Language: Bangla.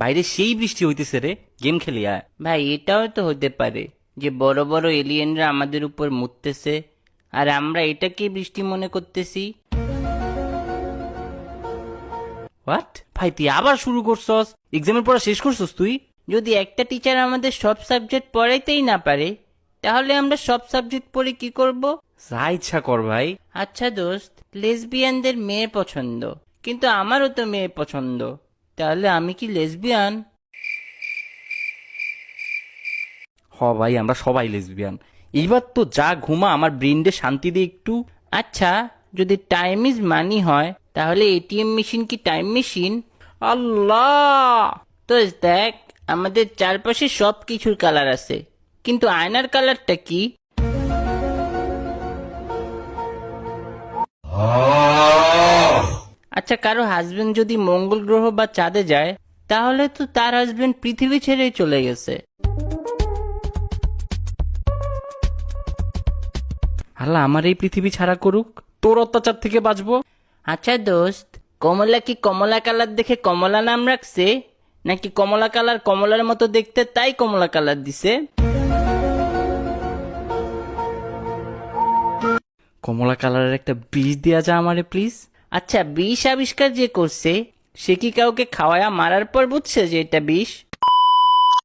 বাইরে সেই বৃষ্টি হইতেছে রে, গেম খেলি আয়। ভাই এটাও তো হতে পারে যে বড় বড় এলিয়েনরা আমাদের উপর মুততেছে আর আমরা এটাকে বৃষ্টি মনে করতেছি। হোয়াট ভাই, তুই আবার শুরু করছস? এক্সামের পড়া শেষ করছস তুই? যদি একটা টিচার আমাদের সব সাবজেক্ট পড়াইতেই না পারে, তাহলে আমরা সব সাবজেক্ট পড়ে কি করব? যা ইচ্ছা কর ভাই। আচ্ছা দোস্ত, লেসবিয়ানদের মেয়ে পছন্দ, কিন্তু আমারও তো মেয়ে পছন্দ, তাহলে আমি কি লেসবিয়ান? হ ভাই, আমরা সবাই লেসবিয়ান। এইবার তো যা ঘুমা, আমার ব্রেনডে শান্তি দে একটু। আচ্ছা, যদি টাইম ইজ মানি হয়, তাহলে এটিএম মেশিন কি টাইম মেশিন? আল্লাহ! তো দেখ, আমাদের চারপাশে সব কিছুর কালার আছে, কিন্তু আয়নার কালারটা কি? আচ্ছা, কারো হাজবেন্ড যদি মঙ্গল গ্রহ বা চাঁদে যায়, তাহলে তো তার হাজবেন্ড পৃথিবী ছেড়েই চলে গেছে। আল্লাহ আমার এই পৃথিবী ছাড়া করুক, তোর অত্যাচার থেকে বাঁচবো। আচ্ছা দোস্ত, কমলা কি কমলা কালার দেখে কমলা নাম রাখছে, নাকি কমলা কালার কমলার মতো দেখতে তাই কমলা কালার দিছে? কমলা কালারের একটা বীজ দেয়া যা আমারে প্লিজ। আচ্ছা, বিষ আবিষ্কার যে করছে, সে কি কাউকে খাওয়ায়া মারার পর বুঝছে যে এটা বিষ?